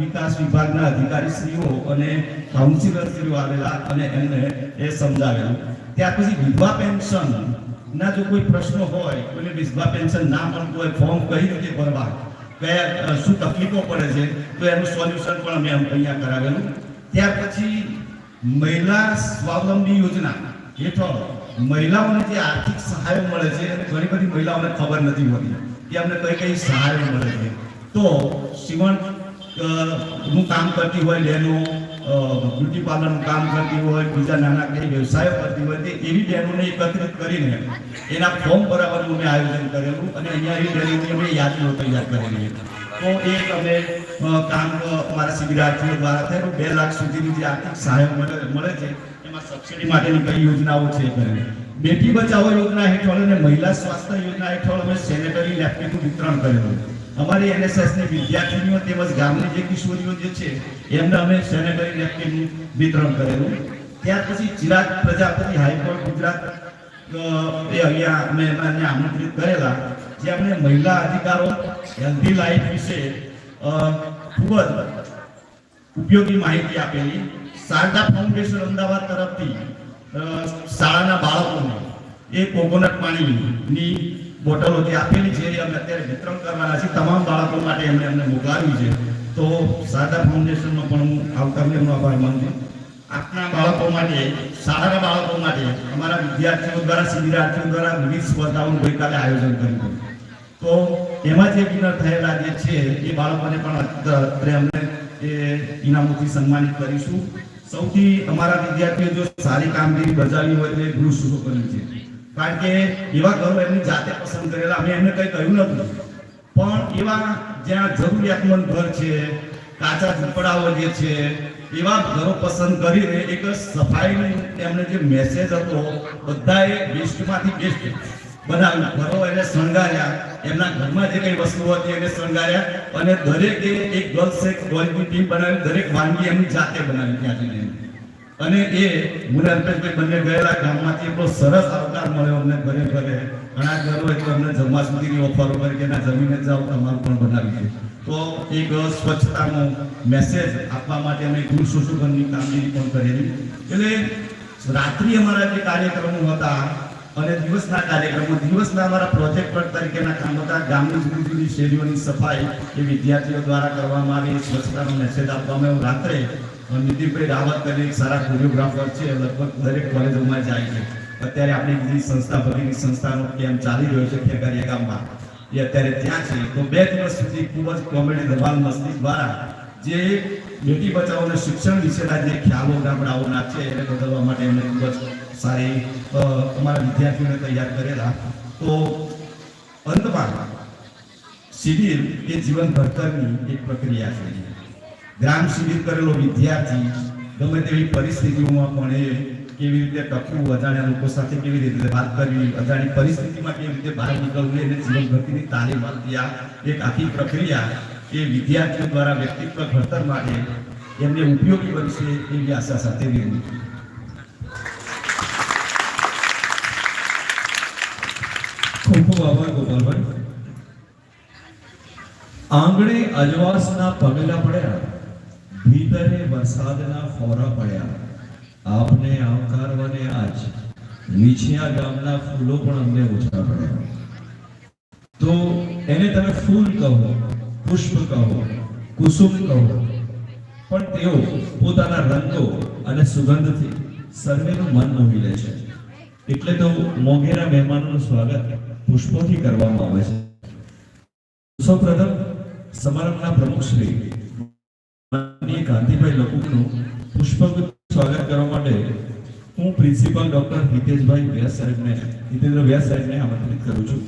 વિકાસ વિભાગના અધિકારીશ્રીઓ અને કાઉન્સિલરશ્રીઓ આવેલા અને એમને એ સમજાવેલું. ત્યાર પછી વિધવા પેન્શન ના જો કોઈ પ્રશ્ન હોય, કોઈને વિધવા પેન્શન ના મળતું હોય, ફોર્મ કઈ રીતે ભરવા, કયા શું તકલીફો પડે છે, તો એનું સોલ્યુશન પણ અમે અહીંયા કરાવેલું. ત્યાર પછી મહિલા સ્વાવલંબી યોજના હેઠળ મહિલાઓને જે આર્થિક સહાય મળે છે અને ઘણી બધી મહિલાઓને ખબર નથી હોતી કે અમને કઈ કઈ સહાય મળે છે. તો સીવણ નું કામ કરતી હોય, બહેનો બ્યુટી પાર્લરનું કામ કરતી હોય, બીજા નાના કઈ વ્યવસાયો કરતી હોય, તે એવી બહેનોને એકત્રિત કરીને એના ફોર્મ ભરાવવાનું અમે આયોજન કરેલું અને અહીંયા એ બહેનોની અમે યાદીઓ તૈયાર કરેલી. તો એક અમે કામ અમારા શિબિરાર્થીઓ દ્વારા થયેલું. 2 લાખ સુધીની જે આર્થિક સહાય મળે છે એમાં સબસિડી માટેની કઈ યોજનાઓ છે કરેલી. બેટી બચાવો યોજના હેઠળ અને મહિલા સ્વાસ્થ્ય યોજના હેઠળ અમે સેનેટરી નેપકીનનું વિતરણ કરેલું. અમારી એનએસએસની વિદ્યાર્થીનીઓ તેમજ ગામની જે કિશોરીઓ જે છે એમને અમે સેનેટરી નેપકીનનું વિતરણ કરેલું. ત્યાર પછી ચિરાગ પ્રજાપતિ હાઈકોર્ટ ગુજરાત એ અહીંયા અમે એમને આમંત્રિત કરેલા, જે અમને મહિલા અધિકારો હેલ્ધી લાઈફ વિશે ખૂબ જ ઉપયોગી માહિતી આપેલી. શારદા ફાઉન્ડેશન અમદાવાદ તરફથી શાળાના બાળકોને એ કોકોનટ પાણીની બોટલો જે આપેલી છે એ અમે અત્યારે વિતરણ કરવાના છે. તમામ બાળકો માટે એમને મોકલાવી છે. તો શારદા ફાઉન્ડેશનનો પણ હું આવકારનો આભાર માનું છું. આપના બાળકો માટે, શાળાના બાળકો માટે અમારા વિદ્યાર્થીઓ દ્વારા, શિબિરાર્થીઓ દ્વારા વિવિધ સ્પર્ધાઓનું ગઈકાલે આયોજન કર્યું. તો એમાં જે વિનર થયેલા જે છે એ બાળકોને પણ અમને એ ઇનામોથી સન્માનિત કરીશું. સૌથી અમારા વિદ્યાર્થીઓ જો સારી કામગીરી બજાવી હોય તો એ ગૃહ શુભ કર્યું છે, કારણ કે એવા ઘરો એમની જાતે પસંદ કરેલા. અમે એમને કંઈ કહ્યું નથી, પણ એવા જ્યાં જરૂરિયાતમંદ ઘર છે, કાચા ઝૂંપડાઓ જે છે, એવા ઘરો પસંદ કરીને એક સફાઈનો એમને જે મેસેજ હતો, બધાએ વેસ્ટમાંથી બેસ્ટ બનાવ્યું. ઘરો એને શણગાર્યા, એમના ઘરમાં જે કઈ વસ્તુઓ હતી એને શણગાર્યા અને દરેકે એક ગર્લ્સ એક બોયની ટીમ બનાવી, દરેક વાનગી એમની જાતે બનાવી ત્યાં જઈને. અને એ મુને અલ્પેશભાઈ બંને ગયેલા ગામમાંથી એટલો સરસ આવકાર મળ્યો અમને. ઘરે ઘરે ઘણા ઘરો એટલે અમને જમવા સુધીની ઓફરો કરી કે ના જમીને જાઓ તમારું પણ બનાવી છે. તો એક સ્વચ્છતાનો મેસેજ આપવા માટે અમે ગૃહ સુશોભનની કામગીરી પણ કરેલી. એટલે રાત્રિ અમારા જે કાર્યક્રમો હતા અને દિવસના કાર્યક્રમો, દિવસના અમારા પ્રોજેક્ટ તરીકેના કામ હતા. ગામની જુદી જુદી શેરીઓની સફાઈ એ વિદ્યાર્થીઓ દ્વારા કરવામાં આવી, સ્વચ્છતાનો મેસેજ આપવામાં આવ્યો. રાત્રે નીતિનભાઈ રાવત કરીને એક સારા કોરિયોગ્રાફર છે, લગભગ દરેક કોલેજોમાં જાય છે. અત્યારે આપણી બીજી સંસ્થા, ભગીની સંસ્થાનો કેમ્પ ચાલી રહ્યો છે ખેગારિયા ગામમાં, એ અત્યારે ત્યાં છે. તો 2 દિવસ સુધી ખૂબ જ કોમેડી ધમાલ મસ્તી દ્વારા જે બેટી બચાવો અને શિક્ષણ વિશેના જે ખ્યાલો ગામડાઓના છે એને બદલવા માટે એમને ખૂબ જ સારી અમારા વિદ્યાર્થીઓને તૈયાર કરેલા. તો અંતમાં શિબિર એ જીવન ઘડતરની એક પ્રક્રિયા છે. ગ્રામ શિબિર કરેલો વિદ્યાર્થી ગમે તેવી પરિસ્થિતિઓમાં પણ એ કેવી રીતે ટકવું, અજાણ્યા લોકો સાથે કેવી રીતે વાત કરવી, અજાણી પરિસ્થિતિમાં કેવી રીતે બહાર નીકળવું, એને જીવન ભક્તિની તાલીમ આપતી આ એક આખી પ્રક્રિયા એ વિદ્યાર્થીઓ દ્વારા વ્યક્તિત્વ ઘડતર માટે એમને ઉપયોગી બનશે એવી આશા સાથે વિનંતી. ખૂબ ખૂબ આભાર ગોપાલભાઈ. આંગણે અજવાસના પગલા પડ્યા, ભીતરે વરસાદના ફોરા પડ્યા, આપને આવકારવાને આજ વિછિયા ગામના ફૂલો પણ અમને ઓછા પડ્યા. તો એને તમે ફૂલ કહો, પુષ્પ કહો, કુસુમ કહો, પણ તેઓ પોતાના રંગો અને સુગંધથી સર્વેનું મન મોહી લે છે. એટલે તો મોંઘેરા મહેમાનોનું સ્વાગત પુષ્પોથી કરવામાં આવે છે. સૌપ્રથમ સમારંભના પ્રમુખ શ્રી કાંતિભાઈ લકુકનું પુષ્પગુચ્છ સ્વાગત કરવા માટે હું પ્રિન્સિપાલ ડોક્ટર હિતેન્દ્ર વ્યાસ સાહેબને આમંત્રિત કરું છું.